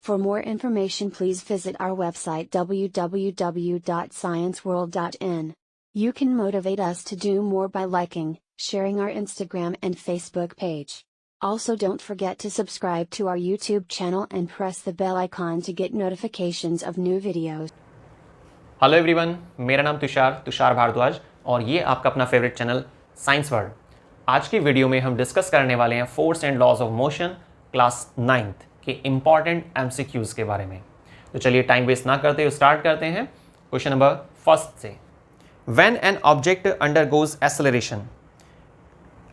For more information, please visit our website www.scienceworld.in. You can motivate us to do more by liking, sharing our Instagram and Facebook page. Also, don't forget to subscribe to our YouTube channel and press the bell icon to get notifications of new videos. Hello everyone, मेरा नाम तुषार भारद्वाज और ये आपका अपना favourite channel science world. आज की video में हम डिस्कस करने वाले हैं force and laws of motion class 9th के इंपॉर्टेंट एमसीक्यूज के बारे में। तो चलिए टाइम वेस्ट ना करते हुए स्टार्ट करते हैं क्वेश्चन नंबर फर्स्ट से। When an object undergoes acceleration,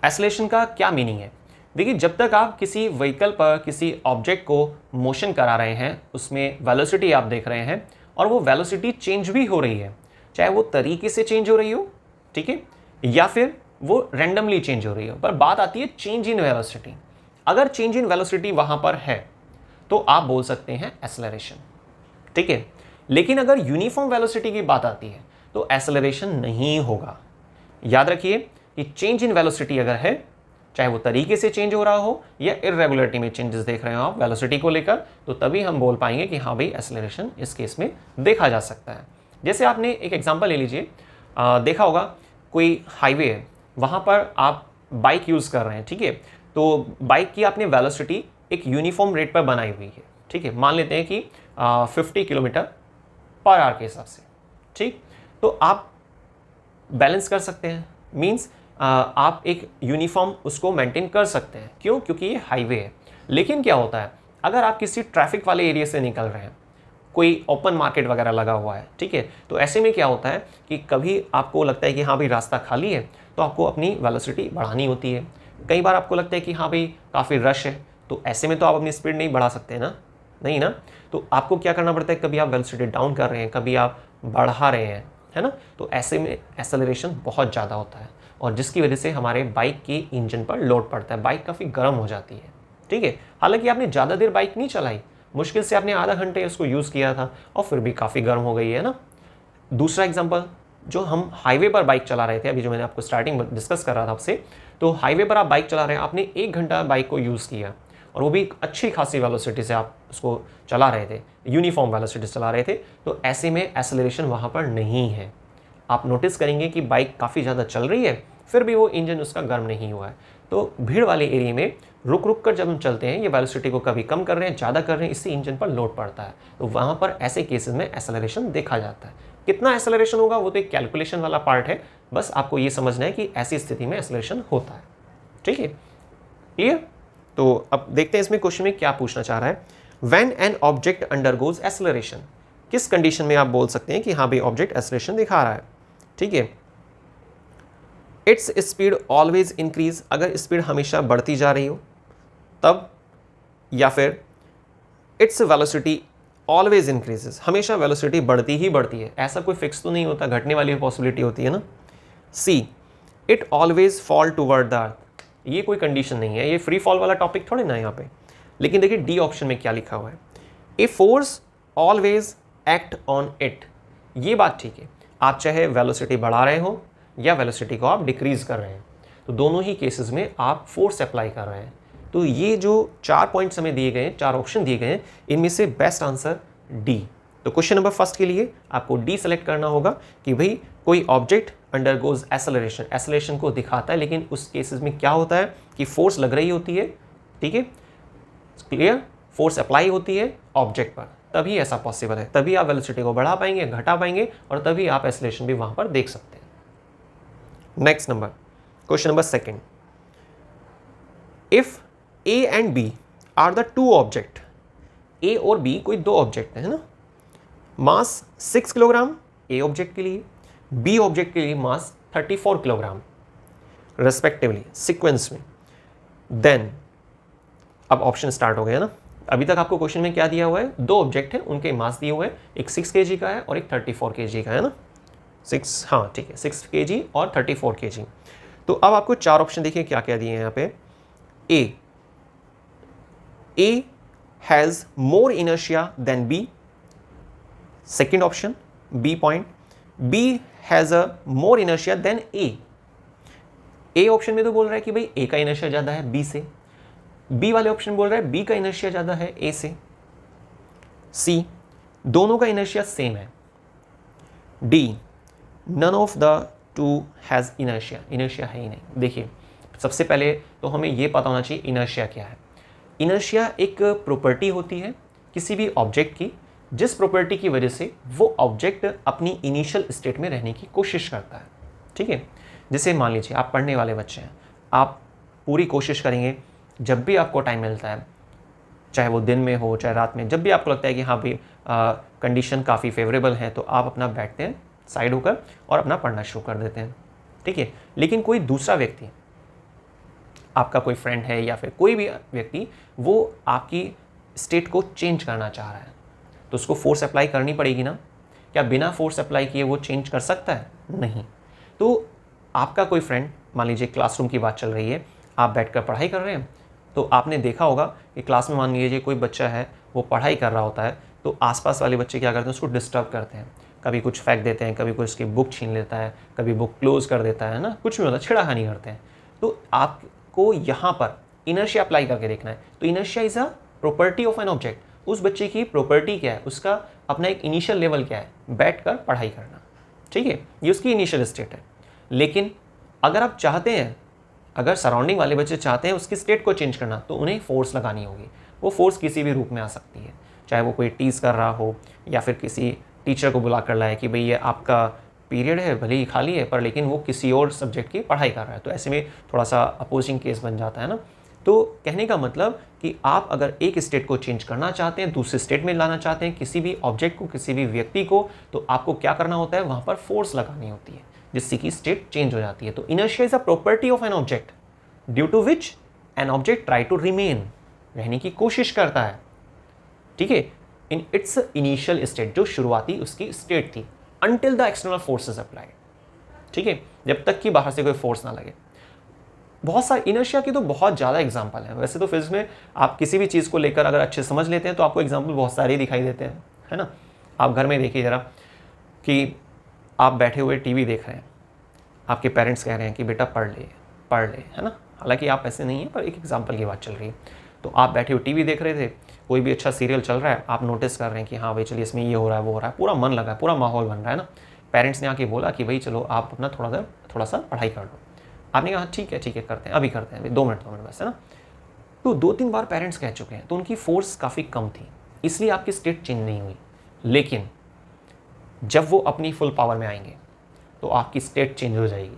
acceleration का क्या मीनिंग है? देखिए, जब तक आप किसी व्हीकल पर किसी ऑब्जेक्ट को मोशन करा रहे हैं, उसमें वेलोसिटी आप देख रहे हैं और वो वेलोसिटी चेंज भी हो रही है, चाहे वो तरीके से चेंज हो रही हो, ठीक है, या फिर वो रैंडमली चेंज हो रही हो, पर बात आती है चेंज इन वेलोसिटी। अगर चेंज इन वेलोसिटी वहां पर है तो आप बोल सकते हैं एक्सेलरेशन, ठीक है। लेकिन अगर यूनिफॉर्म वेलोसिटी की बात आती है तो एक्सेलरेशन नहीं होगा। याद रखिए कि चेंज इन वेलोसिटी अगर है, चाहे वो तरीके से चेंज हो रहा हो या इररेगुलरिटी में चेंजेस देख रहे हो आप वेलोसिटी को लेकर, तो तभी हम बोल पाएंगे कि हाँ भाई एक्सेलरेशन इस केस में देखा जा सकता है। जैसे आपने एक एग्जांपल ले लीजिए, देखा होगा कोई हाईवे है, वहाँ पर आप बाइक यूज़ कर रहे हैं, ठीक है। तो बाइक की आपने वेलोसिटी एक यूनिफॉर्म रेट पर बनाई हुई है, ठीक है। मान लेते हैं कि 50 किलोमीटर पर आवर के हिसाब से, ठीक। तो आप बैलेंस कर सकते हैं, मीन्स आप एक यूनिफॉर्म उसको मेंटेन कर सकते हैं। क्यों? क्योंकि ये हाईवे है। लेकिन क्या होता है, अगर आप किसी ट्रैफिक वाले एरिया से निकल रहे हैं, कोई ओपन मार्केट वगैरह लगा हुआ है, ठीक है, तो ऐसे में क्या होता है कि कभी आपको लगता है कि हाँ भाई रास्ता खाली है, तो आपको अपनी वेलोसिटी बढ़ानी होती है। कई बार आपको लगता है कि हाँ भाई काफ़ी रश है, तो ऐसे में तो आप अपनी स्पीड नहीं बढ़ा सकते ना, नहीं ना। तो आपको क्या करना पड़ता है, कभी आप वेलोसिटी डाउन कर रहे हैं, कभी आप बढ़ा रहे हैं, है ना। तो ऐसे में एक्सेलरेशन बहुत ज़्यादा होता है और जिसकी वजह से हमारे बाइक के इंजन पर लोड पड़ता है, बाइक काफ़ी गर्म हो जाती है, ठीक है। हालांकि आपने ज़्यादा देर बाइक नहीं चलाई, मुश्किल से आपने आधा घंटे उसको यूज़ किया था और फिर भी काफ़ी गर्म हो गई है ना। दूसरा एग्जांपल, जो हम हाईवे पर बाइक चला रहे थे, अभी जो मैंने आपको स्टार्टिंग में डिस्कस कर रहा था आपसे, तो हाईवे पर आप बाइक चला रहे हैं, आपने 1 घंटा बाइक को यूज़ किया और वो भी अच्छी खासी वेलोसिटी से आप उसको चला रहे थे, यूनिफॉर्म वेलोसिटी से चला रहे थे, तो ऐसे में एक्सेलरेशन वहाँ पर नहीं है। आप नोटिस करेंगे कि बाइक काफ़ी ज़्यादा चल रही है, फिर भी वो इंजन उसका गर्म नहीं हुआ है। तो भीड़ वाले एरिया में रुक रुक कर जब हम चलते हैं, ये वेलोसिटी को कभी कम कर रहे हैं, ज़्यादा कर रहे हैं, इससे इंजन पर लोड पड़ता है, तो वहाँ पर ऐसे केसेस में एक्सेलरेशन देखा जाता है। कितना एक्सेलरेशन होगा वो तो एक कैलकुलेशन वाला पार्ट है, बस आपको ये समझना है कि ऐसी स्थिति में एक्सेलरेशन होता है, ठीक है, क्लियर। तो अब देखते हैं इसमें क्वेश्चन में क्या पूछना चाह रहा है। When an object undergoes acceleration, किस कंडीशन में आप बोल सकते हैं कि हाँ भाई ऑब्जेक्ट एक्सेलरेशन दिखा रहा है, ठीक है। इट्स स्पीड ऑलवेज इंक्रीज, अगर स्पीड हमेशा बढ़ती जा रही हो तब, या फिर इट्स वेलोसिटी ऑलवेज इंक्रीजेस, हमेशा वेलोसिटी बढ़ती ही बढ़ती है, ऐसा कोई फिक्स तो नहीं होता, घटने वाली पॉसिबिलिटी होती है ना। See, it always fall toward the earth, ये कोई कंडीशन नहीं है, ये फ्री फॉल वाला टॉपिक थोड़े ना यहाँ पे। लेकिन देखिए डी ऑप्शन में क्या लिखा हुआ है, A force always act on it, ये बात ठीक है। आप चाहे वेलोसिटी बढ़ा रहे हो या वेलोसिटी को आप डिक्रीज कर रहे हैं, तो दोनों ही केसेस में आप फोर्स अप्लाई कर रहे हैं। तो ये जो 4 पॉइंट्स हमें दिए गए हैं, 4 ऑप्शन दिए गए हैं, इनमें से बेस्ट आंसर डी। तो क्वेश्चन नंबर फर्स्ट के लिए आपको डी सेलेक्ट करना होगा कि भाई कोई ऑब्जेक्ट अंडरगोज एक्सेलरेशन, एक्सेलरेशन को दिखाता है, लेकिन उस केसेस में क्या होता है कि फोर्स लग रही होती है, ठीक है, क्लियर, फोर्स अप्लाई होती है ऑब्जेक्ट पर, तभी ऐसा पॉसिबल है, तभी आप वेलोसिटी को बढ़ा पाएंगे, घटा पाएंगे और तभी आप एक्सेलरेशन भी वहां पर देख सकते हैं। Next number, question number second, if A and B are the two object, A और बी कोई दो ऑब्जेक्ट है ना, मास 6 किलोग्राम ए ऑब्जेक्ट के लिए, बी ऑब्जेक्ट के लिए मास 34 किलोग्राम रेस्पेक्टिवली सीक्वेंस में, देन अब ऑप्शन स्टार्ट हो गया ना। अभी तक आपको क्वेश्चन में क्या दिया हुआ है, दो ऑब्जेक्ट है, उनके मास दिए हुए हैं, एक 6 kg का है और एक 34 kg का है ना, 6, हाँ ठीक है, 6 kg और 34 kg। तो अब आपको 4 ऑप्शन देखिए क्या क्या दिए हैं यहाँ पे। A has more inertia than B, second option B point, B has a more inertia than A option में तो बोल रहा है कि भाई ए का इनर्शिया ज्यादा है बी से, बी वाले ऑप्शन बोल रहा है बी का इनर्शिया ज्यादा है ए से, सी, दोनों का इनर्शिया सेम है। D, none of the two has inertia, inertia है ही नहीं। देखिए, सबसे पहले तो हमें ये पता होना चाहिए इनर्शिया क्या है। इनर्शिया एक प्रॉपर्टी होती है किसी भी ऑब्जेक्ट की, जिस प्रॉपर्टी की वजह से वो ऑब्जेक्ट अपनी इनिशियल स्टेट में रहने की कोशिश करता है। ठीक है, जैसे मान लीजिए आप पढ़ने वाले बच्चे हैं, आप पूरी कोशिश करेंगे जब भी आपको टाइम मिलता है, चाहे वो दिन में हो चाहे रात में, जब भी आपको लगता है कि हाँ भाई कंडीशन काफ़ी फेवरेबल है, तो आप अपना बैठते हैं साइड होकर और अपना पढ़ना शुरू कर देते हैं। ठीक है, लेकिन कोई दूसरा व्यक्ति, आपका कोई फ्रेंड है या फिर कोई भी व्यक्ति, वो आपकी स्टेट को चेंज करना चाह रहा है, तो उसको फोर्स अप्लाई करनी पड़ेगी ना। क्या बिना फोर्स अप्लाई किए वो चेंज कर सकता है? नहीं। तो आपका कोई फ्रेंड, मान लीजिए क्लासरूम की बात चल रही है, आप बैठकर पढ़ाई कर रहे हैं, तो आपने देखा होगा कि क्लास में मान लीजिए कोई बच्चा है, वो पढ़ाई कर रहा होता है, तो आसपास वाले बच्चे क्या करते हैं, उसको डिस्टर्ब करते हैं, कभी कुछ फेंक देते हैं, कभी कोई उसकी बुक छीन लेता है, कभी बुक क्लोज कर देता है ना, कुछ भी होता है, छेड़खानी करते हैं। तो आपको यहाँ पर इनर्शिया अप्लाई करके देखना है। तो inertia is a property of an object. उस बच्चे की प्रॉपर्टी क्या है, उसका अपना एक इनिशियल लेवल क्या है, बैठकर पढ़ाई करना। ठीक है, ये उसकी इनिशियल स्टेट है। लेकिन अगर आप चाहते हैं, अगर सराउंडिंग वाले बच्चे चाहते हैं उसकी स्टेट को चेंज करना, तो उन्हें फोर्स लगानी होगी। वो फोर्स किसी भी रूप में आ सकती है, चाहे वो कोई टीज कर रहा हो या फिर किसी टीचर को बुला कर लाए कि भाई ये आपका पीरियड है, भले ही खाली है, पर लेकिन वो किसी और सब्जेक्ट की पढ़ाई कर रहा है, तो ऐसे में थोड़ा सा अपोजिंग केस बन जाता है ना। तो कहने का मतलब कि आप अगर एक स्टेट को चेंज करना चाहते हैं, दूसरे स्टेट में लाना चाहते हैं किसी भी ऑब्जेक्ट को, किसी भी व्यक्ति को, तो आपको क्या करना होता है, वहाँ पर फोर्स लगानी होती है, जिससे कि स्टेट चेंज हो जाती है। तो inertia is a property of an object due to which an object try to remain, रहने की कोशिश करता है। ठीक है, इन इट्स इनिशियल स्टेट, जो शुरुआती उसकी स्टेट थी, until the external forces applied. ठीक है, जब तक कि बाहर से कोई फोर्स ना लगे। बहुत सारे इनर्शिया की तो बहुत ज़्यादा एग्जाम्पल हैं। वैसे तो फिजिक्स में आप किसी भी चीज़ को लेकर अगर अच्छे समझ लेते हैं तो आपको एग्जाम्पल बहुत सारे दिखाई देते हैं, है ना। आप घर में देखिए ज़रा कि आप बैठे हुए टीवी देख रहे हैं, आपके पेरेंट्स कह रहे हैं कि बेटा पढ़ ले, है ना। हालांकि आप ऐसे नहीं हैं, पर एक एग्जाम्पल की बात चल रही है। तो आप बैठे हुए टीवी देख रहे थे, कोई भी अच्छा सीरियल चल रहा है, आप नोटिस कर रहे हैं कि हाँ भाई चलिए इसमें ये हो रहा है वो हो रहा है, पूरा मन लगा है, पूरा माहौल बन रहा है ना। पेरेंट्स ने आके बोला कि भाई चलो आप अपना थोड़ा सा पढ़ाई कर लो। आपने कहा ठीक है करते हैं, अभी करते हैं, 2 मिनट बस, है ना। तो 2-3 बार पेरेंट्स कह चुके हैं, तो उनकी फोर्स काफ़ी कम थी, इसलिए आपकी स्टेट चेंज नहीं हुई। लेकिन जब वो अपनी फुल पावर में आएंगे तो आपकी स्टेट चेंज हो जाएगी।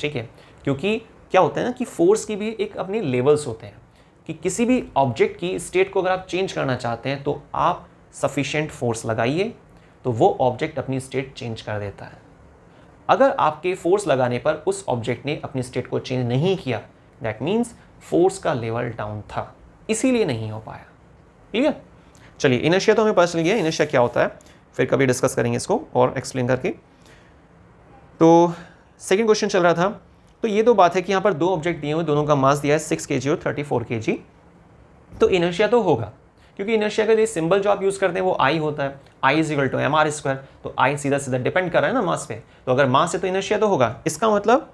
ठीक है, क्योंकि क्या होता है ना कि फोर्स की भी एक अपने लेवल्स होते हैं, कि किसी भी ऑब्जेक्ट की स्टेट को अगर आप चेंज करना चाहते हैं तो आप सफिशिएंट फोर्स लगाइए, तो वो ऑब्जेक्ट अपनी स्टेट चेंज कर देता है। अगर आपके फोर्स लगाने पर उस ऑब्जेक्ट ने अपनी स्टेट को चेंज नहीं किया, दैट मीन्स फोर्स का लेवल डाउन था, इसीलिए नहीं हो पाया। क्लियर? चलिए, इनर्शिया तो हमें पता चल गया इनर्शिया क्या होता है, फिर कभी डिस्कस करेंगे इसको और एक्सप्लेन करके। तो सेकंड क्वेश्चन चल रहा था, तो ये तो बात है कि यहाँ पर 2 ऑब्जेक्ट दिए हुए, दोनों का मास दिया है 6 kg और 34 kg, तो इनर्शिया तो होगा, क्योंकि इनर्शिया का ये सिंबल जो आप यूज़ करते हैं वो आई होता है, I is equal to mr²। तो आई सीधा सीधा डिपेंड कर रहा है ना मास पे, तो अगर मास है तो इनर्शिया तो होगा। इसका मतलब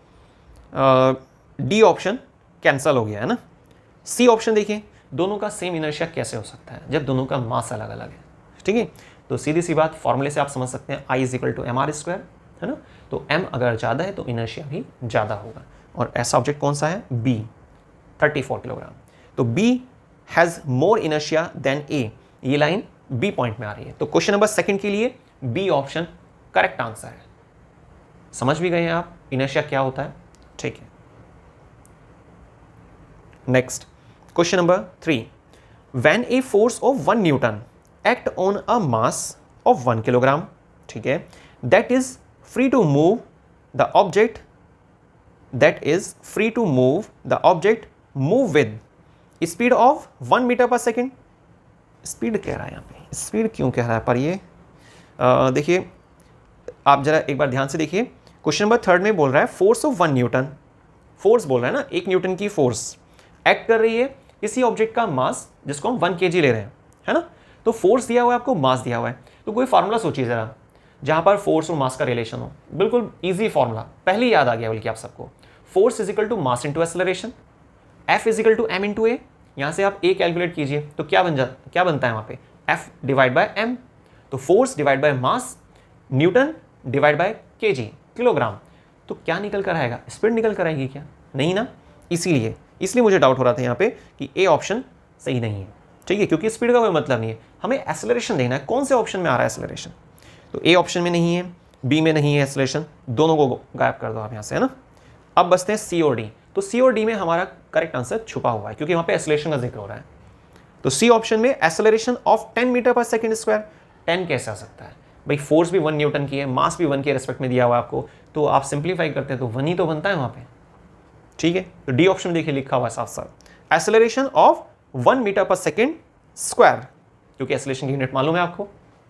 डी ऑप्शन कैंसल हो गया, है ना। सी ऑप्शन देखिए, दोनों का सेम इनर्शिया कैसे हो सकता है जब दोनों का मास अलग अलग है। ठीक है, तो सीधी सी बात, फॉर्मूले से आप समझ सकते हैं, I is equal to mr², है ना। तो m अगर ज़्यादा है तो इनर्शिया भी ज़्यादा होगा। और ऐसा ऑब्जेक्ट कौन सा है, B, 34 किलोग्राम। तो B has more inertia than A, ये लाइन B पॉइंट में आ रही है। तो क्वेश्चन नंबर 2 के लिए B ऑप्शन करेक्ट आंसर है। समझ भी गए हैं आप इनर्शिया क्या होता है। ठीक है, next question number 3, when a force of 1 Newton act on a mass of 1 kilogram, ठीक है, that is free to move the object move with speed of 1 metre per second. Speed कह रहा है यहाँ पे, स्पीड क्यों कह रहा है पर ये देखिए, आप जरा एक बार ध्यान से देखिए, क्वेश्चन नंबर 3 में बोल रहा है फोर्स ऑफ 1 न्यूटन, फोर्स बोल रहा है ना, 1 न्यूटन की फोर्स एक्ट कर रही है किसी ऑब्जेक्ट का मास जिसको हम 1 kg ले रहे हैं, है ना। तो फोर्स दिया हुआ है आपको, मास दिया हुआ है, तो कोई फार्मूला सोचिए जरा जहां पर फोर्स और मास का रिलेशन हो। बिल्कुल इजी फॉर्मूला, पहले ही याद आ गया बल्कि आप सबको, force is equal to mass into acceleration, F is equal to m into a. यहां से आप ए कैलकुलेट कीजिए तो क्या बनता है वहां पे, F डिवाइड बाय m, तो force divide by mass Newton divide by kg, kilogram. तो क्या निकल कर आएगा, स्पीड निकल कर आएगी क्या, नहीं ना। इसलिए मुझे डाउट हो रहा था यहाँ पे कि ए ऑप्शन सही नहीं है, ठीक है, क्योंकि स्पीड का कोई मतलब नहीं है, हमें एक्सेलरेशन देखना है, कौन से ऑप्शन में आ रहा है एक्सेलरेशन। तो ए ऑप्शन में नहीं है, बी में नहीं है एक्सेलरेशन, दोनों को गायब कर दो आप यहाँ से, है ना। अब बचते हैं सी और डी। तो सी और डी में हमारा करेक्ट आंसर छुपा हुआ है, क्योंकि वहाँ पे एक्सेलरेशन का जिक्र हो रहा है। तो सी ऑप्शन में acceleration of 10 metre per second square, 10 कैसे आ सकता है भाई, फोर्स भी 1 न्यूटन की है, मास भी 1 के रेस्पेक्ट में दिया हुआ है आपको, तो आप सिंप्लीफाई करते हैं तो 1 ही तो बनता है वहाँ पे, ठीक है। तो डी ऑप्शन देखिए लिखा हुआ है साफ साफ, acceleration of 1 metre per second square, क्योंकि एक्सेलरेशन की यूनिट मालूम है आपको,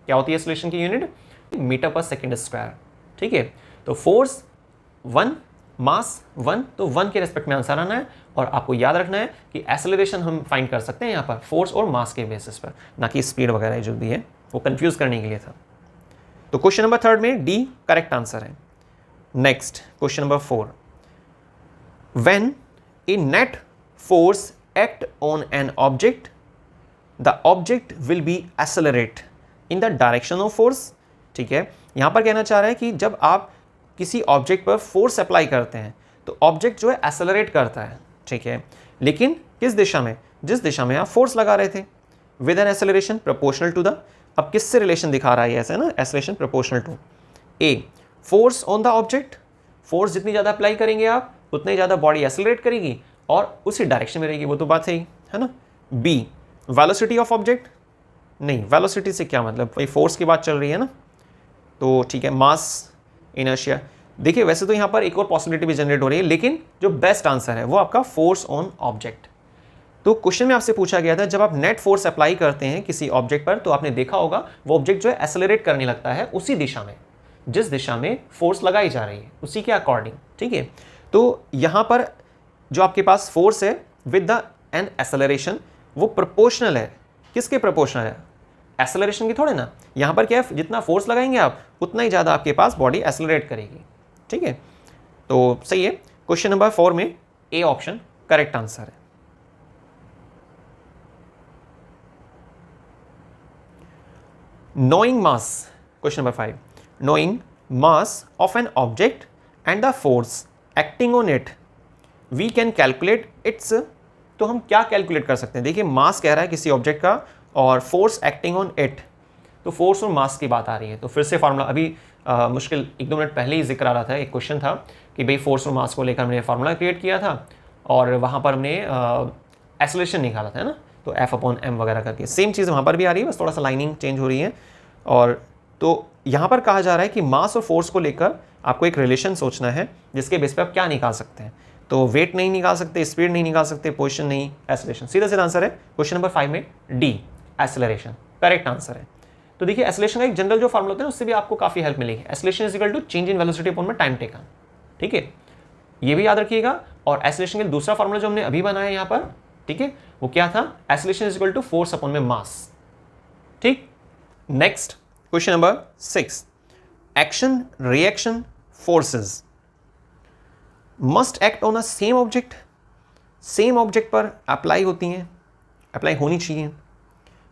क्या होती है एक्सेलरेशन की unit, metre per second square, ठीक है। तो फोर्स 1, मास 1, तो 1 के रेस्पेक्ट में आंसर आना है, और आपको याद रखना है कि एक्सेलरेशन हम फाइंड कर सकते हैं यहाँ पर फोर्स और मास के बेसिस पर, ना कि स्पीड वगैरह जो भी है, वो कंफ्यूज करने के लिए था। तो क्वेश्चन नंबर 3 में डी करेक्ट आंसर है। Next question number 4, when A net force act on an object the object will be accelerate in the direction of force, ठीक है। यहां पर कहना चाह रहा है कि जब आप किसी ऑब्जेक्ट पर फोर्स अप्लाई करते हैं तो ऑब्जेक्ट जो है एक्सेलरेट करता है, ठीक है, लेकिन किस दिशा में, जिस दिशा में आप फोर्स लगा रहे थे, with an acceleration proportional to the, अब किससे रिलेशन दिखा रहा है ऐसे ना, acceleration proportional to a force on the object, force जितनी ज़्यादा अप्लाई करेंगे आप उतनी ज़्यादा बॉडी एक्सेलरेट करेगी और उसी डायरेक्शन में रहेगी, वो तो बात है ना। बी वेलोसिटी ऑफ ऑब्जेक्ट, नहीं वेलोसिटी से क्या मतलब, भाई फोर्स की बात चल रही है ना, तो ठीक है, मास इनर्शिया। देखिए वैसे तो यहाँ पर एक और पॉसिबिलिटी भी जनरेट हो रही है, लेकिन जो बेस्ट आंसर है वो आपका फोर्स ऑन ऑब्जेक्ट। तो क्वेश्चन में आपसे पूछा गया था जब आप नेट फोर्स अप्लाई करते हैं किसी ऑब्जेक्ट पर, तो आपने देखा होगा वो ऑब्जेक्ट जो है एक्सेलरेट करने लगता है उसी दिशा में, जिस दिशा में फोर्स लगाई जा रही है उसी के अकॉर्डिंग, ठीक है। तो यहाँ पर जो आपके पास फोर्स है विद द एन एक्सेलरेशन, वो प्रोपोर्शनल है, किसके प्रोपोर्शनल है, एक्सेलरेशन की थोड़े ना। यहाँ पर क्या है, जितना फोर्स लगाएंगे आप उतना ही ज़्यादा आपके पास बॉडी एक्सेलरेट करेगी, ठीक है। तो सही है, क्वेश्चन नंबर 4 में ए ऑप्शन करेक्ट आंसर है। Knowing mass, question number 5, knowing mass of an object and the force acting on it, we can calculate its, तो हम क्या कैलकुलेट कर सकते हैं, देखिए मास कह रहा है किसी ऑब्जेक्ट का और फोर्स एक्टिंग ऑन इट, तो फोर्स और मास की बात आ रही है। तो फिर से फार्मूला अभी मुश्किल 1-2 मिनट पहले ही जिक्र आ रहा था, एक क्वेश्चन था कि भाई फोर्स और मास को लेकर हमने फार्मूला क्रिएट किया था और वहाँ पर हमने एक्सेलरेशन निकाला था, है ना, तो F/m वगैरह करके सेम चीज़ वहाँ पर भी आ रही है, बस थोड़ा सा लाइनिंग चेंज हो रही है। और तो यहाँ पर कहा जा रहा है कि मास और फोर्स को लेकर आपको एक रिलेशन सोचना है जिसके बेस पे आप क्या निकाल सकते हैं। तो वेट नहीं निकाल सकते, स्पीड नहीं निकाल सकते, पोजीशन नहीं, एक्सेलरेशन। सीधा सीधा आंसर है क्वेश्चन नंबर 5 में डी एक्सेलरेशन करेक्ट आंसर है। तो देखिए एक्सेलरेशन का एक जनरल जो फार्मूला होता है उससे भी आपको काफ़ी हेल्प मिलेगी, acceleration is equal to change in velocity upon में टाइम टेकन, ठीक है, ये भी याद रखिएगा। और एक्सेलरेशन के दूसरा फार्मूला जो हमने अभी बनाया यहाँ पर, ठीक है, वो क्या था, acceleration is equal to force upon में मास, ठीक। Next question number 6, action reaction forces must act on a same object, same object पर अप्लाई होती हैं, अप्लाई होनी चाहिए।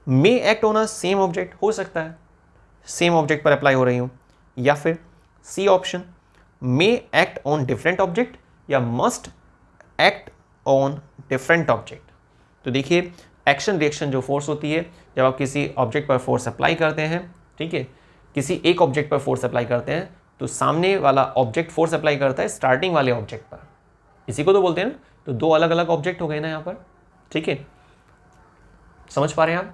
May act on a same object, हो सकता है सेम ऑब्जेक्ट पर अप्लाई हो रही हो, या फिर C option may act on different object या must act on different object. तो देखिए एक्शन रिएक्शन जो फोर्स होती है जब आप किसी ऑब्जेक्ट पर फोर्स अप्लाई करते हैं, ठीक है, किसी एक ऑब्जेक्ट पर फोर्स अप्लाई करते हैं तो सामने वाला ऑब्जेक्ट फोर्स अप्लाई करता है स्टार्टिंग वाले ऑब्जेक्ट पर, इसी को तो बोलते हैं ना। तो दो अलग अलग ऑब्जेक्ट हो गए ना यहाँ पर, ठीक है, समझ पा रहे हैं आप।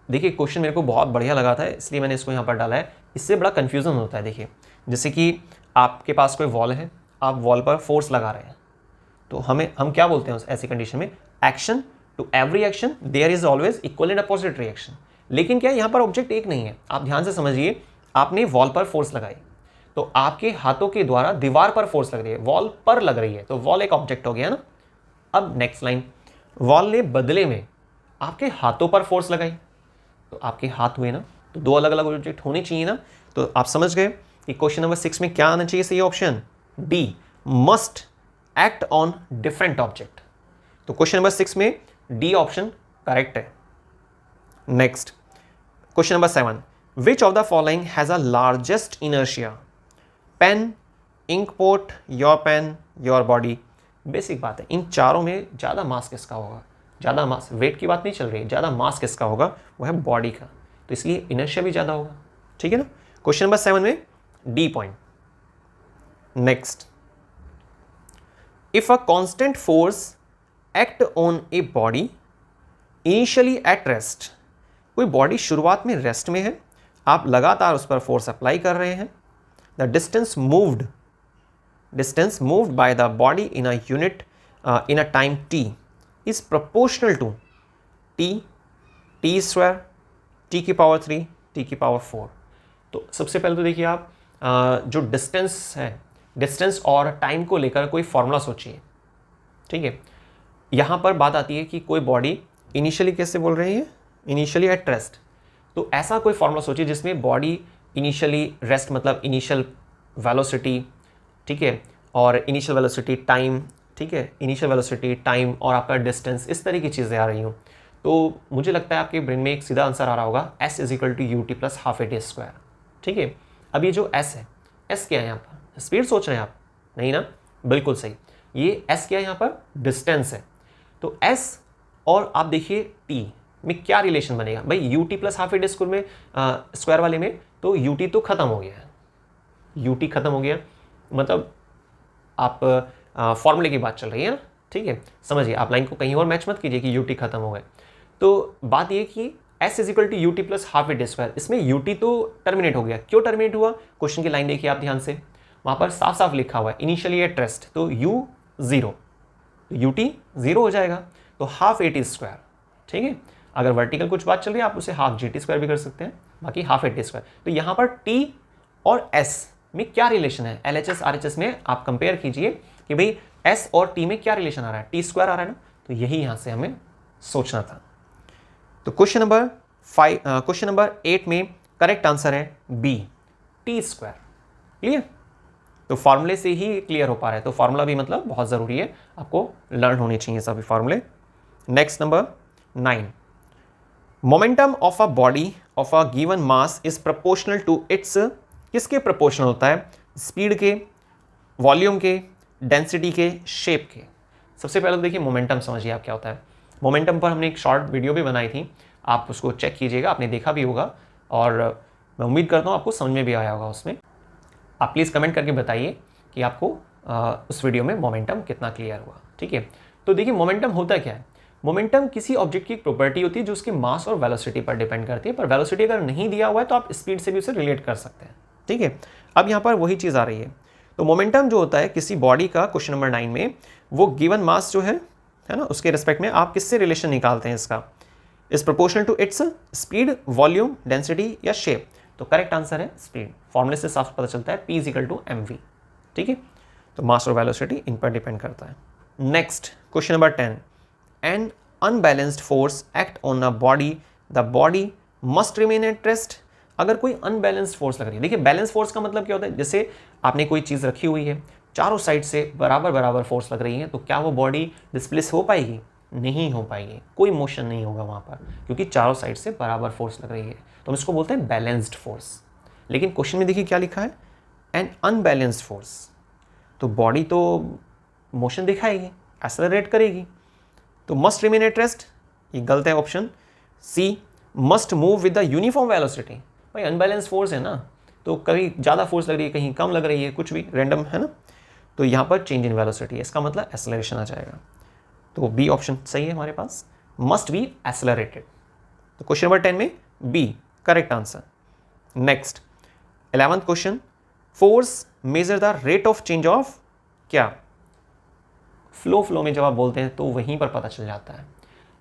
देखिए क्वेश्चन मेरे को बहुत बढ़िया लगा था इसलिए मैंने इसको यहाँ पर डाला है, इससे बड़ा कन्फ्यूजन होता है। देखिए जैसे कि आपके पास कोई वॉल है, आप वॉल पर फोर्स लगा रहे हैं, तो हम क्या बोलते हैं उस ऐसी कंडीशन में, action to every action there is always equal and opposite reaction. लेकिन क्या यहाँ पर ऑब्जेक्ट एक नहीं है, आप ध्यान से समझिए, आपने वॉल पर फोर्स लगाई तो आपके हाथों के द्वारा दीवार पर फोर्स लग रही है, वॉल पर लग रही है, तो वॉल एक ऑब्जेक्ट हो गया ना। अब नेक्स्ट लाइन, वॉल ने बदले में आपके हाथों पर फोर्स लगाई तो आपके हाथ हुए ना, तो दो अलग अलग ऑब्जेक्ट होने चाहिए ना। तो आप समझ गए कि क्वेश्चन नंबर 6 में क्या आना चाहिए, सही option D must act on different object. तो क्वेश्चन नंबर 6 में डी ऑप्शन करेक्ट है। Next question number 7, which of the following has a largest inertia? Pen, ink pot, your pen, your body. Basic बात है, इन चारों में ज़्यादा मास किसका होगा? ज़्यादा मास, वेट की बात नहीं चल रही है, ज़्यादा मास किसका होगा? वो है बॉडी का, तो इसलिए इनर्शिया भी ज़्यादा होगा। ठीक है ना? क्वेश्चन नंबर 7 में D point. Next, if a constant force act on a body initially at rest, कोई बॉडी शुरुआत में रेस्ट में है, आप लगातार उस पर फोर्स अप्लाई कर रहे हैं, the distance moved by the body in a unit in a time t is proportional to t square, t की पावर 3, t की पावर 4। तो सबसे पहले तो देखिए आप जो डिस्टेंस है, डिस्टेंस और टाइम को लेकर कोई फॉर्मूला सोचिए। ठीक है, यहाँ पर बात आती है कि कोई बॉडी इनिशियली कैसे बोल रही है? Initially at rest. तो ऐसा कोई फॉर्मूला सोचिए जिसमें बॉडी इनिशियली रेस्ट मतलब इनिशियल वेलोसिटी, ठीक है, और इनिशियल वेलोसिटी टाइम, ठीक है, इनिशियल वेलोसिटी टाइम और आपका डिस्टेंस, इस तरह की चीज़ें आ रही हूँ। तो मुझे लगता है आपके ब्रेन में एक सीधा आंसर आ रहा होगा, s is equal to u t plus half a t square. ठीक है, अब ये जो s है, s क्या है यहाँ पर? स्पीड सोच रहे हैं आप? नहीं ना, बिल्कुल सही। ये s क्या है यहाँ पर? डिस्टेंस है। तो s और आप देखिए t में क्या रिलेशन बनेगा भाई? You t plus half a t square में, स्क्वायर वाले में तो यू टी तो खत्म हो गया है, यू टी खत्म हो गया, मतलब आप फॉर्मूले की बात चल रही है ना। ठीक है, समझिए, आप लाइन को कहीं और मैच मत कीजिए कि यू टी खत्म हो गए। तो बात ये कि s is equal to u t plus half a t square, इसमें यू टी तो टर्मिनेट हो गया। क्यों टर्मिनेट हुआ? क्वेश्चन की लाइन देखिए आप ध्यान से, वहाँ पर साफ साफ लिखा हुआ है इनिशियली एट रेस्ट, तो u 0, यू टी 0 हो जाएगा, तो हाफ ए टी स्क्वायर। ठीक है, अगर वर्टिकल कुछ बात चल रही है आप उसे हाफ जी टी स्क्वायर भी कर सकते हैं, बाकी हाफ ए टी स्क्वायर। तो यहाँ पर t और s में क्या रिलेशन है? LHS RHS में आप कंपेयर कीजिए कि भाई s और t में क्या रिलेशन आ रहा है? टी स्क्वायर आ रहा है ना, तो यही यहाँ से हमें सोचना था। तो क्वेश्चन नंबर 8 में करेक्ट आंसर है बी, टी स्क्वायर। क्लियर? तो फॉर्मूले से ही क्लियर हो पा रहा है, तो फॉर्मूला भी मतलब बहुत ज़रूरी है, आपको लर्न होने चाहिए सभी फॉर्मूले। Next number 9, momentum of a body of a given mass is proportional to its, किसके प्रोपोर्शनल होता है? स्पीड के, वॉल्यूम के, डेंसिटी के, शेप के। सबसे पहले तो देखिए मोमेंटम समझिए आप क्या होता है। मोमेंटम पर हमने एक शॉर्ट वीडियो भी बनाई थी, आप उसको चेक कीजिएगा, आपने देखा भी होगा, और मैं उम्मीद करता हूँ आपको समझ में भी आया होगा उसमें। आप प्लीज़ कमेंट करके बताइए कि आपको उस वीडियो में मोमेंटम कितना क्लियर हुआ। ठीक है, तो देखिए मोमेंटम होता क्या है? मोमेंटम किसी ऑब्जेक्ट की एक प्रॉपर्टी होती है जो उसके मास और वेलोसिटी पर डिपेंड करती है, पर वेलोसिटी अगर नहीं दिया हुआ है तो आप स्पीड से भी उसे रिलेट कर सकते हैं। ठीक है, अब यहाँ पर वही चीज़ आ रही है। तो मोमेंटम जो होता है किसी बॉडी का, क्वेश्चन नंबर 9 में, वो गिवन मास जो है ना, उसके रिस्पेक्ट में आप किससे रिलेशन निकालते हैं इसका? Is proportional to its speed, volume, density or shape. तो करेक्ट आंसर है स्पीड। फॉर्मूले से साफ पता चलता है P is equal to mv। ठीक है, तो मास और वेलोसिटी इन पर डिपेंड करता है। Next question number 10, N unbalanced force act on a body, the body must remain at rest. अगर कोई अनबैलेंस्ड फोर्स लग रही है, देखिए बैलेंस फोर्स का मतलब क्या होता है? जैसे आपने कोई चीज़ रखी हुई है, चारों साइड से बराबर बराबर फोर्स लग रही है, तो क्या वो बॉडी डिस्प्लेस हो पाएगी? नहीं हो पाएगी, कोई मोशन नहीं होगा वहाँ पर, क्योंकि चारों साइड से बराबर फोर्स लग रही है, तो हम इसको बोलते हैं बैलेंस्ड फोर्स। लेकिन क्वेश्चन में देखिए क्या लिखा है? एन अनबैलेंस्ड फोर्स, तो बॉडी तो मोशन दिखाएगी, एक्सेलरेट करेगी, तो मस्ट रिमेन एट रेस्ट, ये गलत है option C. Must move with the uniform velocity, भाई अनबैलेंस फोर्स है ना, तो कभी ज़्यादा फोर्स लग रही है, कहीं कम लग रही है, कुछ भी रैंडम है ना, तो यहाँ पर चेंज इन वेलोसिटी है, इसका मतलब एक्सेलरेशन आ जाएगा। तो बी ऑप्शन सही है हमारे पास, मस्ट बी एक्सेलरेटेड। तो क्वेश्चन नंबर 10 में B correct answer. Next 11th question, force measure the rate of change of क्या? फ्लो में जब आप बोलते हैं तो वहीं पर पता चल जाता है।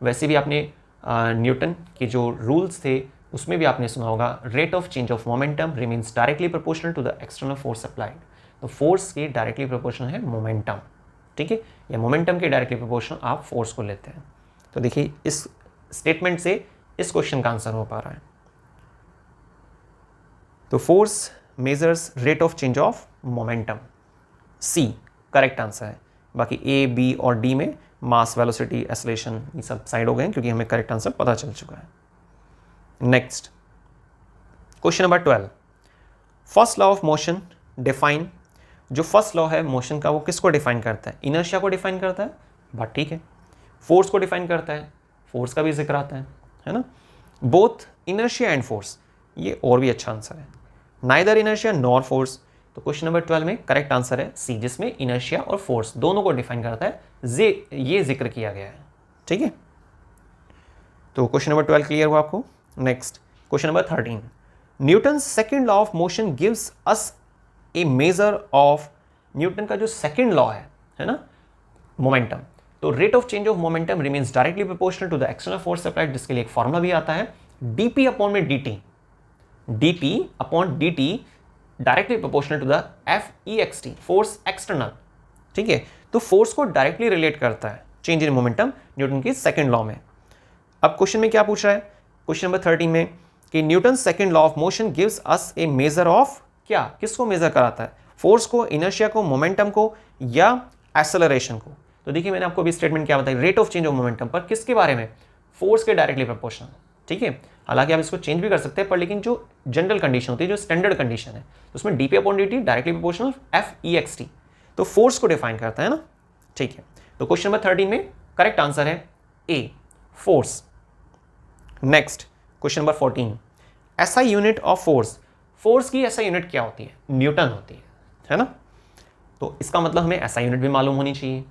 वैसे भी आपने न्यूटन के जो रूल्स थे उसमें भी आपने सुना होगा, rate of change of momentum remains directly proportional to the external force applied. तो फोर्स के डायरेक्टली प्रोपोर्शनल है मोमेंटम। ठीक है, या मोमेंटम के डायरेक्टली प्रोपोर्शनल आप फोर्स को लेते हैं। तो देखिए इस स्टेटमेंट से इस क्वेश्चन का आंसर हो पा रहा है। तो force measures rate of change of momentum, C correct answer है। बाकी ए, बी और डी में मास, वेलोसिटी, एक्सेलरेशन ये सब साइड हो गए क्योंकि हमें करेक्ट आंसर पता चल चुका है। Next question number 12, first law of motion define. जो फर्स्ट लॉ है मोशन का वो किसको डिफाइन करता है? इनर्शिया को डिफाइन करता है, बात ठीक है। फोर्स को डिफाइन करता है, फोर्स का भी जिक्र आता है ना। बोथ इनर्शिया एंड फोर्स, ये और भी अच्छा आंसर है। नाइदर इनर्शिया नॉर फोर्स, तो क्वेश्चन नंबर 12 में करेक्ट आंसर है सी, जिसमें इनर्शिया और फोर्स दोनों को डिफाइन करता है, ये जिक्र किया गया है। ठीक है, तो क्वेश्चन नंबर 12 क्लियर हुआ आपको। Next question number 13, Newton second law of motion gives us a measure of. Newton का जो सेकेंड लॉ है ना, मोमेंटम, तो rate of change of momentum remains directly proportional to the external force applied, जिसके लिए एक फॉर्मूला भी आता है, dp अपॉन में dt, dp upon dt directly proportional to the FEXT, force external. ठीक है, तो फोर्स को डायरेक्टली रिलेट करता है चेंज इन मोमेंटम न्यूटन की सेकेंड लॉ में। अब क्वेश्चन में क्या पूछ रहा है, क्वेश्चन नंबर 13 में कि Newton second law of motion gives us a measure of, क्या किसको मेजर कराता है? फोर्स को, इनर्शिया को, मोमेंटम को, या एक्सेलरेशन को? तो देखिए मैंने आपको अभी स्टेटमेंट क्या बताई, rate of change of momentum पर किसके बारे में? फोर्स के डायरेक्टली प्रोपोर्शनल। ठीक है, हालांकि आप इसको चेंज भी कर सकते हैं, पर लेकिन जो जनरल कंडीशन होती है, जो स्टैंडर्ड कंडीशन है, तो उसमें dp upon dt directly proportional FEXT, तो फोर्स को डिफाइन करता है ना। ठीक है, तो क्वेश्चन नंबर 13 में करेक्ट आंसर है A, force. Next question number 14, SI unit of force. Force की SI यूनिट क्या होती है? न्यूटन होती है ना। तो इसका मतलब हमें SI यूनिट भी मालूम होनी चाहिए।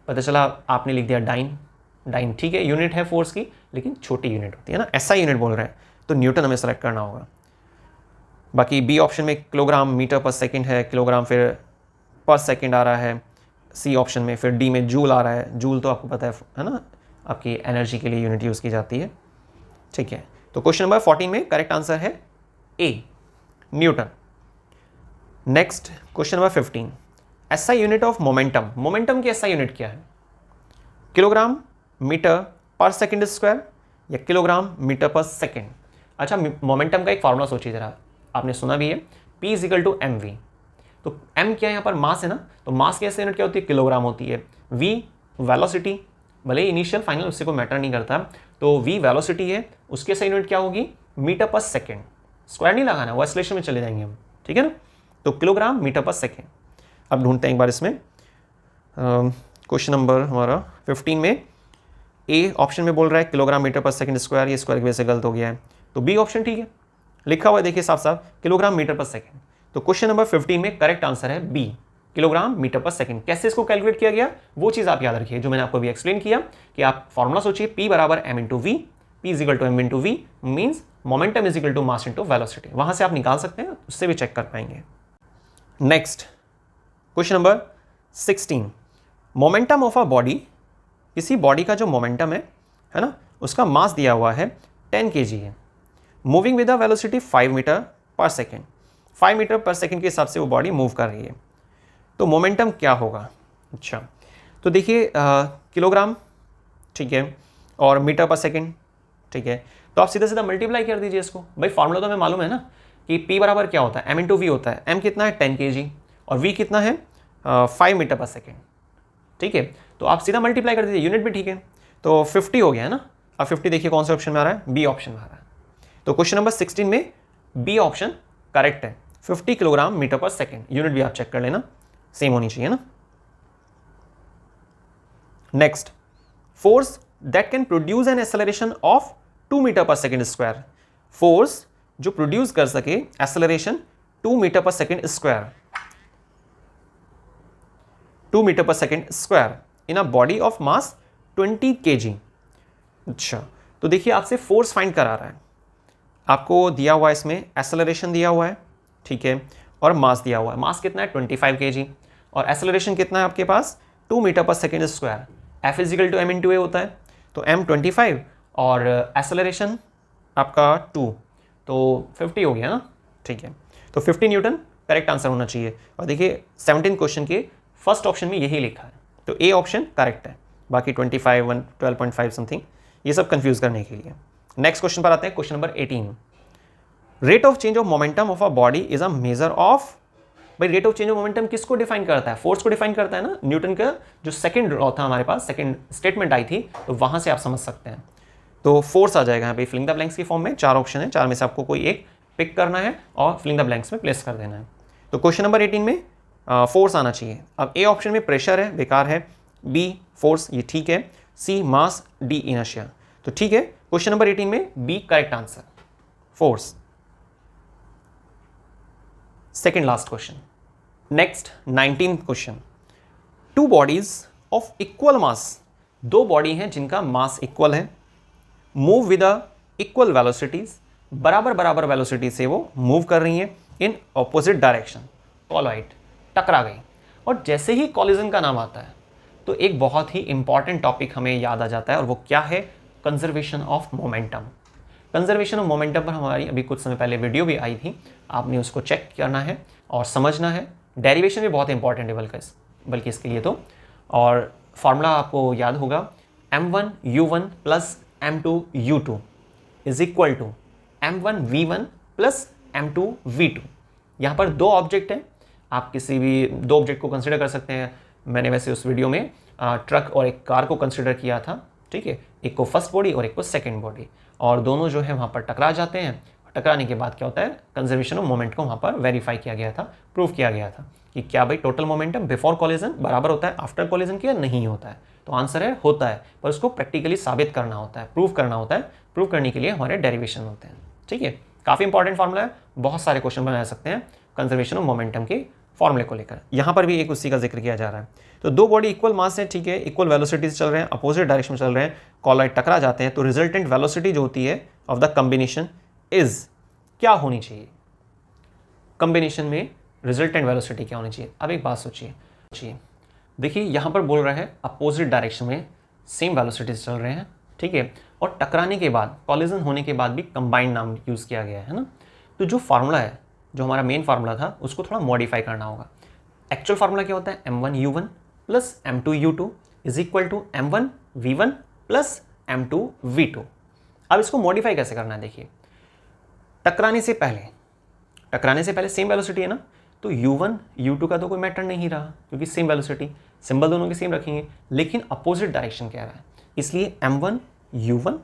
पता चला आपने लिख दिया डाइन, डाइन ठीक है, यूनिट है फोर्स की, लेकिन छोटी यूनिट होती है ना, SI यूनिट बोल रहे हैं, तो न्यूटन हमें सेलेक्ट करना होगा। बाकी बी ऑप्शन में किलोग्राम मीटर पर सेकंड है, किलोग्राम फिर पर सेकंड आ रहा है सी ऑप्शन में, फिर डी में जूल आ रहा है। जूल तो आपको पता है ना, आपकी एनर्जी के लिए यूनिट यूज़ की जाती है। ठीक है, तो क्वेश्चन नंबर 14 में करेक्ट आंसर है A, Newton. Next question number 15, SI unit of momentum. Momentum की SI यूनिट क्या है? Kilogram metre per second square या किलोग्राम मीटर पर सेकंड? अच्छा, मोमेंटम का एक फार्मूला सोचिए जरा, आपने सुना भी है, P इजिकल टू mv। तो m क्या है यहाँ पर? मास है ना, तो मास की SI यूनिट क्या होती है? किलोग्राम होती है। v वेलोसिटी, भले ही इनिशियल फाइनल उससे कोई मैटर नहीं करता, तो v वेलोसिटी है, उसकी SI यूनिट क्या होगी? Metre per second. स्क्वायर नहीं लगाना, वो एक्सेलरेशन में चले जाएंगे हम, ठीक है ना। तो किलोग्राम मीटर पर सेकेंड। अब ढूंढते हैं एक बार इसमें, क्वेश्चन नंबर हमारा 15 में ए ऑप्शन में बोल रहा है kilogram metre per second square, ये स्क्वायर की वजह से गलत हो गया है, तो बी ऑप्शन ठीक है, लिखा हुआ है देखिए साफ साफ किलोग्राम मीटर पर सेकंड। तो क्वेश्चन नंबर 15 में करेक्ट आंसर है B, kilogram metre per second. कैसे इसको कैलकुलेट किया गया वो चीज़ आप याद रखिए, जो मैंने आपको अभी एक्सप्लेन किया कि आप फॉर्मूला सोचिए, P बराबर m into v, P is equal to m into v means momentum is equal to mass into velocity. वहां से आप निकाल सकते हैं, उससे भी चेक कर पाएंगे। Next question number 16, momentum of a body. किसी बॉडी का जो मोमेंटम है ना, उसका मास दिया हुआ है 10 kg है, moving with a velocity 5 metre per second. 5 metre per second के हिसाब से वो बॉडी मूव कर रही है, तो मोमेंटम क्या होगा? अच्छा, तो देखिए किलोग्राम, ठीक है, और मीटर पर सेकेंड, ठीक है, तो आप सीधा सीधा मल्टीप्लाई कर दीजिए इसको। भाई फॉर्मूला तो हमें मालूम है ना कि P बराबर क्या होता है, m इंटू वी होता है। m कितना है 10 kg और v कितना है 5 मीटर पर सेकेंड, ठीक है, तो आप सीधा मल्टीप्लाई कर दीजिए, यूनिट भी ठीक है, तो 50 हो गया है ना। अब 50 देखिए कौन से ऑप्शन में आ रहा है, बी ऑप्शन में आ रहा है। तो क्वेश्चन नंबर 16 में बी ऑप्शन करेक्ट है, 50 kilogram metre per second. Unit भी आप चेक कर लेना, सेम होनी चाहिए ना। Next, force that can produce an acceleration of 2 metre per second square. Force जो प्रोड्यूस कर सके acceleration 2 metre per second square, 2 metre per second square in a body of mass 20 kg। अच्छा, तो देखिए आपसे फोर्स फाइंड करा रहा है, आपको दिया हुआ है इसमें एक्सेलरेशन दिया हुआ है, ठीक है, और मास दिया हुआ है। मास कितना है 25 kg और एक्सेलरेशन कितना है आपके पास 2 metre per second square. F equal to m into a होता है, तो m 25 और एक्सेलरेशन आपका 2, तो 50 हो गया ना, ठीक है, तो 50 न्यूटन करेक्ट आंसर होना चाहिए। और देखिए 17 क्वेश्चन के फर्स्ट ऑप्शन में यही लिखा है, तो ए ऑप्शन करेक्ट है, बाकी 25, 12.5 समथिंग ये सब कंफ्यूज करने के लिए। नेक्स्ट क्वेश्चन पर आते हैं, question number 18, rate of change of momentum of a body is a measure of. भाई rate of change of momentum किसको डिफाइन करता है? फोर्स को डिफाइन करता है ना। न्यूटन का जो सेकंड लॉ था हमारे पास, सेकंड स्टेटमेंट आई थी, तो वहां से आप समझ सकते हैं। तो फोर्स आ जाएगा यहाँ पे फिलिंग द ब्लैंक्स की फॉर्म में, 4 ऑप्शन है, 4 में से आपको कोई एक पिक करना है और फिलिंग द ब्लैंक्स में प्लेस कर देना है। तो क्वेश्चन नंबर 18 में फोर्स आना चाहिए। अब ए ऑप्शन में प्रेशर है, बेकार है। बी फोर्स, ये ठीक है। C mass, D inertia. तो ठीक है, क्वेश्चन नंबर 18 में B correct answer, force. Second last question. Next 19th question. Two bodies of equal mass, दो बॉडी हैं जिनका मास इक्वल है, मूव विद इक्वल वेलोसिटीज, बराबर बराबर वेलोसिटी से वो मूव कर रही हैं इन ऑपोजिट डायरेक्शन, कॉलाइड, टकरा गई। और जैसे ही कॉलिजन का नाम आता है तो एक बहुत ही इंपॉर्टेंट टॉपिक हमें याद आ जाता है, और वो क्या है? Conservation of momentum. Conservation of momentum पर हमारी अभी कुछ समय पहले वीडियो भी आई थी, आपने उसको चेक करना है और समझना है। डेरिवेशन भी बहुत इंपॉर्टेंट है बल्कि इसके लिए तो। और फार्मूला आपको याद होगा, m1 u1 plus m2 u2 is equal to m1 v1 plus m2 v2। यहाँ पर दो ऑब्जेक्ट हैं, आप किसी भी दो ऑब्जेक्ट को कंसिडर कर सकते हैं। मैंने वैसे उस वीडियो में ट्रक और एक कार को कंसिडर किया था, ठीक है, एक को फर्स्ट बॉडी और एक को सेकंड बॉडी, और दोनों जो है वहाँ पर टकरा जाते हैं। टकराने के बाद क्या होता है? कंजर्वेशन ऑफ मोमेंट को वहाँ पर वेरीफाई किया गया था, प्रूव किया गया था कि क्या भाई टोटल मोमेंटम बिफोर कॉलिजन बराबर होता है आफ्टर कॉलिजन के, या नहीं होता है। तो आंसर है होता है, पर उसको प्रैक्टिकली साबित करना होता है, प्रूव करना होता है। प्रूव करने के लिए हमारे डेरिवेशन होते हैं, ठीक है। काफ़ी इंपॉर्टेंट फार्मूला है, बहुत सारे क्वेश्चन बनाए सकते हैं कंजर्वेशन ऑफ मोमेंटम के फॉर्मूले को लेकर। यहाँ पर भी एक उसी का जिक्र किया जा रहा है। तो दो बॉडी इक्वल मास है, ठीक है, इक्वल वेलोसिटीज चल रहे हैं, अपोजिट डायरेक्शन में चल रहे हैं, कॉलाइड टकरा जाते हैं, तो रिजल्टेंट वेलोसिटी जो होती है ऑफ द कॉम्बिनेशन इज क्या होनी चाहिए? कॉम्बिनेशन में रिजल्टेंट वेलोसिटी क्या होनी चाहिए? अब एक बात सोचिए, देखिए यहाँ पर बोल रहा है अपोजिट डायरेक्शन में सेम वेलोसिटीज चल रहे हैं, ठीक है, और टकराने के बाद, कॉलिजन होने के बाद भी कंबाइंड नाम यूज़ किया गया है ना। तो जो फार्मूला है, जो हमारा मेन फार्मूला था, उसको थोड़ा मॉडिफाई करना होगा। एक्चुअल फार्मूला क्या होता है? m1 u1 plus m2 u2 is equal to m1 v1 plus m2 v2। अब इसको मॉडिफाई कैसे करना है? देखिए, टकराने से पहले सेम वेलोसिटी है ना, तो u1 u2 का तो कोई मैटर नहीं रहा, क्योंकि सेम वेलोसिटी, सिंबल दोनों के सेम रखेंगे, लेकिन अपोजिट डायरेक्शन कह रहा है, इसलिए m1 u1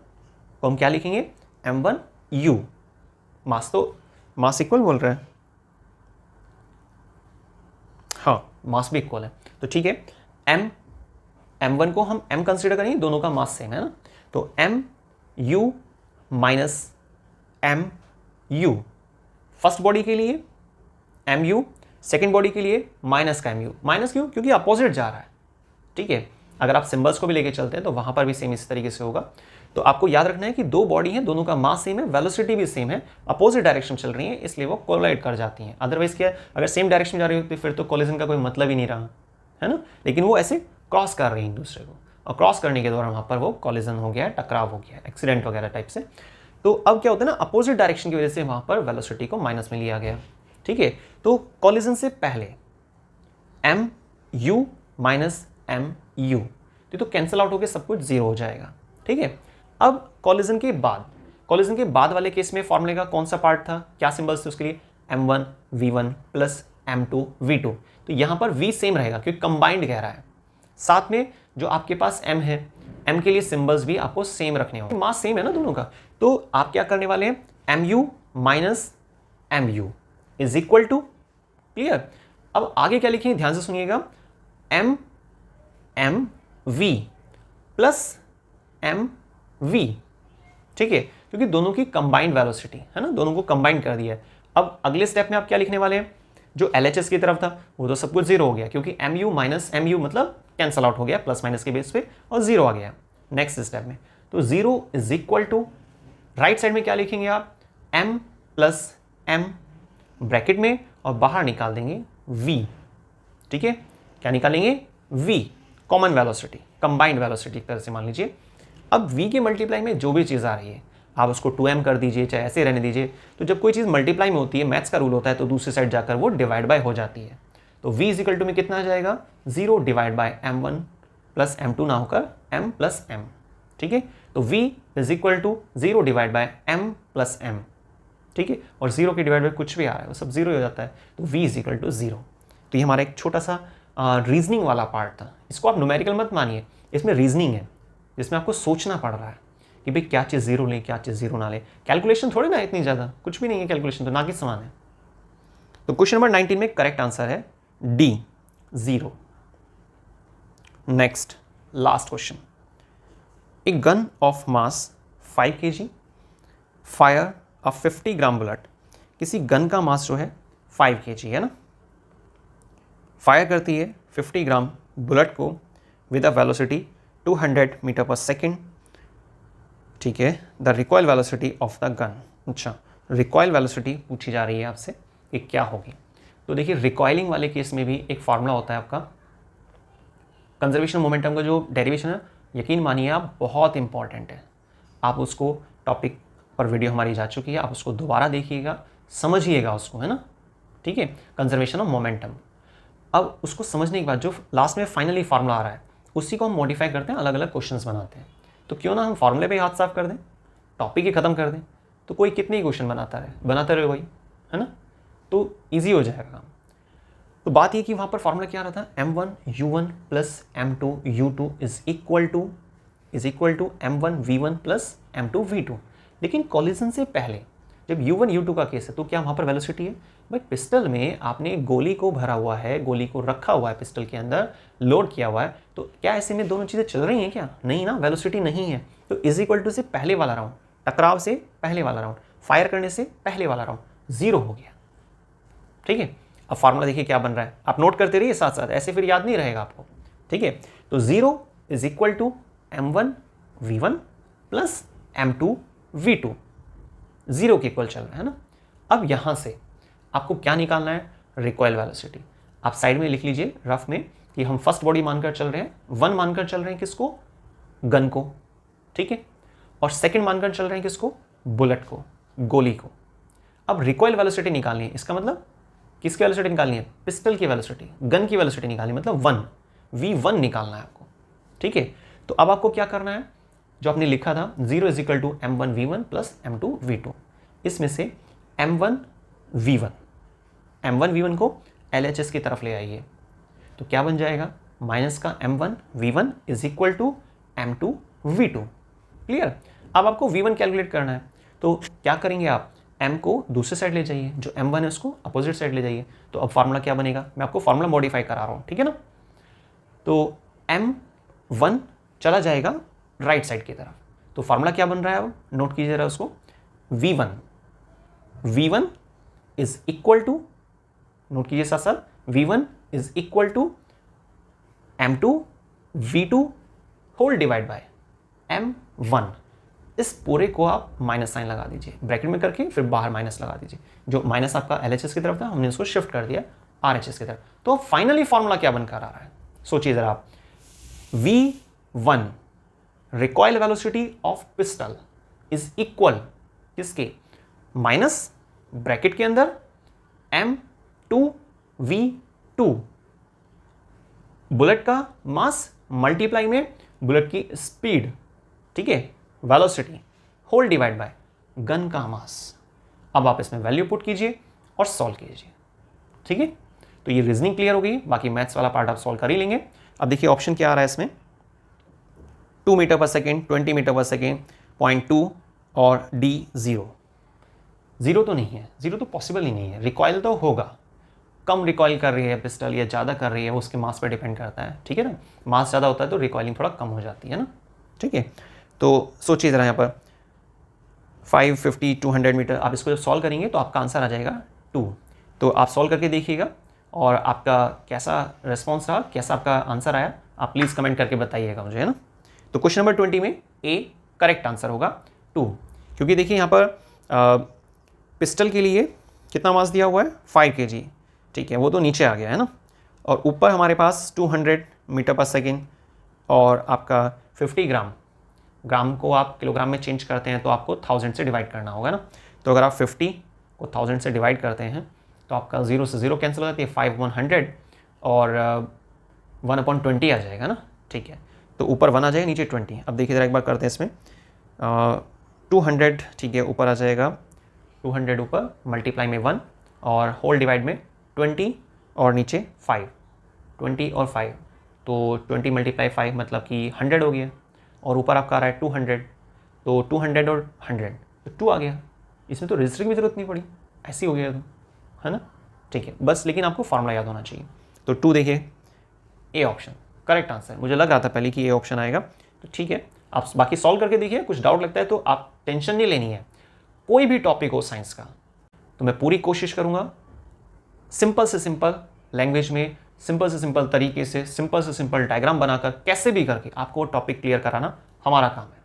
को हम क्या लिखेंगे? m1 u। मास तो मास इक्वल बोल रहा है, हाँ मास भी इक्वल है, तो ठीक है। m1 को हम m कंसिडर करेंगे, दोनों का मास सेम है ना, तो m u minus m u first body के लिए, m u सेकेंड बॉडी के लिए माइनस का m u। माइनस क्यों? क्योंकि अपोजिट जा रहा है, ठीक है। अगर आप सिंबल्स को भी लेके चलते हैं तो वहां पर भी सेम इस तरीके से होगा। तो आपको याद रखना है कि दो बॉडी हैं, दोनों का मास सेम है, वेलोसिटी भी सेम है, अपोजिट डायरेक्शन चल रही है, इसलिए वो कोलाइड कर जाती हैं। अदरवाइज क्या है, अगर सेम डायरेक्शन में जा रही होती फिर तो कोलिजन का कोई मतलब ही नहीं रहा, है ना। लेकिन वो ऐसे क्रॉस कर रही है एक दूसरे को, और क्रॉस करने के दौरान वहाँ पर वो कोलिजन हो गया, टकराव हो गया, एक्सीडेंट वगैरह टाइप से। तो अब क्या होता है ना, अपोजिट डायरेक्शन की वजह से वहाँ पर वेलोसिटी को माइनस में लिया गया, ठीक है। तो कोलिजन से पहले m u minus m u, तो कैंसिल आउट होकर सब कुछ जीरो हो जाएगा, ठीक है। अब कॉलिजन के बाद वाले केस में फॉर्मूले का कौन सा पार्ट था, क्या सिंबल्स थे उसके लिए? m1 v1 plus m2 v2। तो यहाँ पर v सेम रहेगा क्योंकि कंबाइंड कह रहा है। साथ में जो आपके पास m है, m के लिए सिंबल्स भी आपको सेम रखने होंगे, मास सेम है ना दोनों का। तो आप क्या करने वाले हैं? mu minus mu is equal to, clear. अब आगे क्या लिखेंगे, ध्यान से सुनिएगा, m v plus m v, ठीक है, क्योंकि दोनों की कंबाइंड वेलोसिटी है ना, दोनों को कंबाइंड कर दिया है। अब अगले स्टेप में आप क्या लिखने वाले हैं? जो LHS की तरफ था वो तो सब कुछ जीरो हो गया, क्योंकि mu माइनस mu मतलब कैंसल आउट हो गया प्लस माइनस के बेस पे, और जीरो आ गया नेक्स्ट स्टेप में। तो zero is equal to, right side में क्या लिखेंगे आप? m प्लस m ब्रैकेट में, और बाहर निकाल देंगे v, ठीक है। क्या निकालेंगे? v, common velocity, combined velocity की तरह से मान लीजिए। अब v के मल्टीप्लाई में जो भी चीज़ आ रही है आप उसको 2m कर दीजिए, चाहे ऐसे रहने दीजिए। तो जब कोई चीज़ मल्टीप्लाई में होती है, मैथ्स का रूल होता है, तो दूसरी साइड जाकर वो डिवाइड बाय हो जाती है। तो v इज इक्वल टू में कितना आ जाएगा? 0 divide by m1 plus m2 ना होकर m प्लस m, ठीक है। तो v is equal to 0 divide by m plus m, ठीक है, और 0 के डिवाइड बाय कुछ भी आ रहा है वो सब 0 हो जाता है, तो v इज इक्वल टू 0। तो ये हमारा एक छोटा सा रीजनिंग वाला पार्ट था। इसको आप न्यूमेरिकल मत मानिए, इसमें रीजनिंग है जिसमें आपको सोचना पड़ रहा है कि भाई क्या चीज़ ज़ीरो लें, क्या चीज़ ज़ीरो ना लें। कैलकुलेशन थोड़ी ना इतनी ज़्यादा, कुछ भी नहीं है कैलकुलेशन, तो ना कि समान है। तो क्वेश्चन नंबर 19 में करेक्ट आंसर है D, 0। Next last question, a gun of mass 5 kg fire a 50 gram bullet. किसी गन का मास जो है 5 kg है ना, फायर करती है 50 ग्राम बुलेट को with a velocity 200 metre per second. ठीक है, the recoil velocity of the gun. अच्छा, रिकॉइल वेलोसिटी पूछी जा रही है आपसे कि क्या होगी। तो देखिए रिकॉइलिंग वाले केस में भी एक फार्मूला होता है आपका, कंजर्वेशन मोमेंटम का जो डेरिवेशन है, यकीन मानिए आप बहुत इंपॉर्टेंट है। आप उसको टॉपिक पर वीडियो हमारी जा चुकी है, आप उसको दोबारा देखिएगा, समझिएगा उसको, है ना। ठीक है, कंजर्वेशन ऑफ मोमेंटम। अब उसको समझने के बाद जो लास्ट में फाइनली फार्मूला आ रहा है उसी को हम मॉडिफाई करते हैं, अलग अलग क्वेश्चंस बनाते हैं। तो क्यों ना हम फार्मूले पे हाथ साफ कर दें, टॉपिक ही खत्म कर दें, तो कोई कितने ही क्वेश्चन बनाते रहे वही, है ना, तो ईजी हो जाएगा काम। तो बात ये कि वहाँ पर फार्मूला क्या आ रहा था, m1u1 plus m2u2 is equal to m1v1 plus m2v2। लेकिन कॉलिजन से पहले जब u1 u2 का केस है तो क्या वहाँ पर वेलोसिटी है? भाई पिस्टल में आपने गोली को भरा हुआ है, गोली को रखा हुआ है पिस्टल के अंदर, लोड किया हुआ है, तो क्या ऐसे में दोनों चीज़ें चल रही हैं क्या? नहीं ना, वेलोसिटी नहीं है। तो इज इक्वल टू से पहले वाला राउंड, टकराव से पहले वाला राउंड, फायर करने से पहले वाला राउंड 0 हो गया। ठीक है, अब फार्मूला देखिए क्या बन रहा है, आप नोट करते रहिए साथ साथ, ऐसे फिर याद नहीं रहेगा आपको। ठीक है, तो 0 is equal to m1v1 plus m2v2, 0 के इक्वल चल रहा है ना। अब यहां से आपको क्या निकालना है, रिकॉइल वेलोसिटी। आप साइड में लिख लीजिए रफ में कि हम फर्स्ट बॉडी मानकर चल रहे हैं, 1 मानकर चल रहे हैं किसको, गन को। ठीक है, और सेकंड मानकर चल रहे हैं किसको, बुलेट को, गोली को। अब रिकॉइल वेलोसिटी निकालनी है, इसका मतलब किसकी वेलोसिटी निकालनी है, पिस्टल की वेलोसिटी, गन की वेलोसिटी निकालनी, मतलब 1 v1 निकालना है आपको। ठीक है, तो अब आपको क्या करना है, जो आपने लिखा था 0 is equal to m1v1 plus m2v2, इसमें से m1v1 को LHS की तरफ ले आइए, तो क्या बन जाएगा, माइनस का m1v1 is equal to m2v2। Clear. अब आपको v1 कैलकुलेट करना है, तो क्या करेंगे आप, m को दूसरे साइड ले जाइए, जो m1 है उसको अपोजिट साइड ले जाइए। तो अब फार्मूला क्या बनेगा, मैं आपको फार्मूला मॉडिफाई करा रहा हूँ, ठीक है ना। तो m1 चला जाएगा राइट साइड की तरफ, तो फार्मूला क्या बन रहा है, अब नोट कीजिए जरा उसको, v1 is equal to, note कीजिए साथ साथ, v1 is equal to m2v2 whole divide by m1। इस पूरे को आप माइनस साइन लगा दीजिए ब्रैकेट में करके, फिर बाहर माइनस लगा दीजिए। जो माइनस आपका LHS की तरफ था, हमने उसको शिफ्ट कर दिया RHS की तरफ। तो फाइनली फॉर्मूला क्या बनकर आ रहा है, सोचिए जरा आप, v1 recoil velocity of pistol is equal किसके, माइनस ब्रैकेट के अंदर m2v2, बुलेट का मास मल्टीप्लाई में बुलेट की स्पीड, ठीक है, velocity whole divide by gun का मास। अब आप इसमें वैल्यू पुट कीजिए और सॉल्व कीजिए। ठीक है, तो ये रीजनिंग क्लियर हो गई, बाकी मैथ्स वाला पार्ट आप सॉल्व कर ही लेंगे। अब देखिए ऑप्शन क्या आ रहा है इसमें, 2 metre per second, 20 metre per second, 0.2 और D 0 तो नहीं है, 0 तो पॉसिबल ही नहीं है। रिकॉइल तो होगा, कम रिकॉइल कर रही है पिस्टल या ज़्यादा कर रही है, वो उसके मास पर डिपेंड करता है। ठीक है ना, मास ज़्यादा होता है तो रिकॉइलिंग थोड़ा कम हो जाती है ना। ठीक है, तो सोचिए ज़रा यहाँ पर 550 200 मीटर, आप इसको जब सॉल्व करेंगे तो आपका आंसर आ जाएगा 2। तो आप सॉल्व करके देखिएगा और आपका कैसा रिस्पॉन्स रहा, कैसा आपका आंसर आया, आप प्लीज़ कमेंट करके बताइएगा मुझे, है ना। तो क्वेश्चन नंबर 20 में A करेक्ट आंसर होगा 2, क्योंकि देखिए यहाँ पर पिस्टल के लिए कितना मास दिया हुआ है, 5 kg। ठीक है, वो तो नीचे आ गया है ना, और ऊपर हमारे पास 200 मीटर पर सेकेंड और आपका 50 ग्राम को आप किलोग्राम में चेंज करते हैं तो आपको 1000 से डिवाइड करना होगा ना। तो अगर आप 50 को 1000 से डिवाइड करते हैं तो आपका 0 से 0 कैंसिल हो जाती है, 5 100 और 1/20 आ जाएगा ना। ठीक है, तो ऊपर 1 आ जाएगा, नीचे 20। अब देखिए ज़रा एक बार करते हैं इसमें, 200, ठीक है, ऊपर आ जाएगा 200, ऊपर मल्टीप्लाई में 1 और होल डिवाइड में 20 और नीचे 5, 20 और 5, तो 20 × 5 मतलब कि 100 हो गया, और ऊपर आपका आ रहा है 200, तो 200 और 100 तो 2 आ गया, इसमें तो रजिस्टर की भी जरूरत नहीं पड़ी, ऐसे ही हो गया तो, है ना। ठीक है, बस लेकिन आपको फॉर्मूला याद होना चाहिए। तो 2 देखिए, ए ऑप्शन करेक्ट आंसर। मुझे लग रहा था पहले कि ए ऑप्शन आएगा, तो ठीक है, आप बाकी सॉल्व करके देखिए। कुछ डाउट लगता है तो आप टेंशन नहीं लेनी है। कोई भी टॉपिक हो साइंस का, तो मैं पूरी कोशिश करूंगा सिंपल से सिंपल लैंग्वेज में, सिंपल से सिंपल तरीके से, सिंपल से सिंपल डायग्राम बनाकर, कैसे भी करके आपको टॉपिक क्लियर कराना हमारा काम है।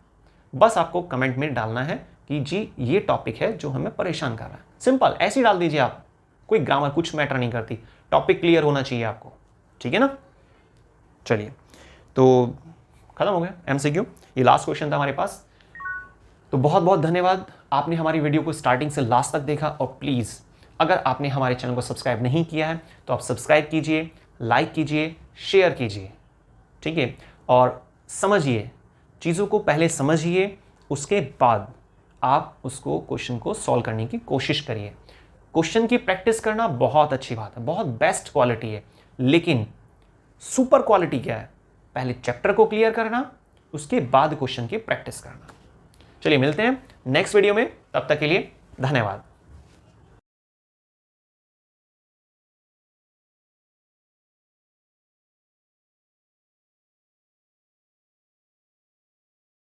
बस आपको कमेंट में डालना है कि जी ये टॉपिक है जो हमें परेशान कर रहा है, सिंपल ऐसे ही डाल दीजिए आप। कोई ग्रामर कुछ मैटर नहीं करती, टॉपिक क्लियर होना चाहिए आपको, ठीक है ना। चलिए, तो खत्म हो गया एमसीक्यू, ये लास्ट क्वेश्चन था हमारे पास। तो बहुत बहुत धन्यवाद, आपने हमारी वीडियो को स्टार्टिंग से लास्ट तक देखा। और प्लीज़ अगर आपने हमारे चैनल को सब्सक्राइब नहीं किया है तो आप सब्सक्राइब कीजिए, लाइक कीजिए, शेयर कीजिए, ठीक है। और समझिए चीज़ों को, पहले समझिए, उसके बाद आप उसको क्वेश्चन को सॉल्व करने की कोशिश करिए। क्वेश्चन की प्रैक्टिस करना बहुत अच्छी बात है, बहुत बेस्ट क्वालिटी है, लेकिन सुपर क्वालिटी क्या है, पहले चैप्टर को क्लियर करना, उसके बाद क्वेश्चन की प्रैक्टिस करना। चलिए मिलते हैं नेक्स्ट वीडियो में, तब तक के लिए धन्यवाद।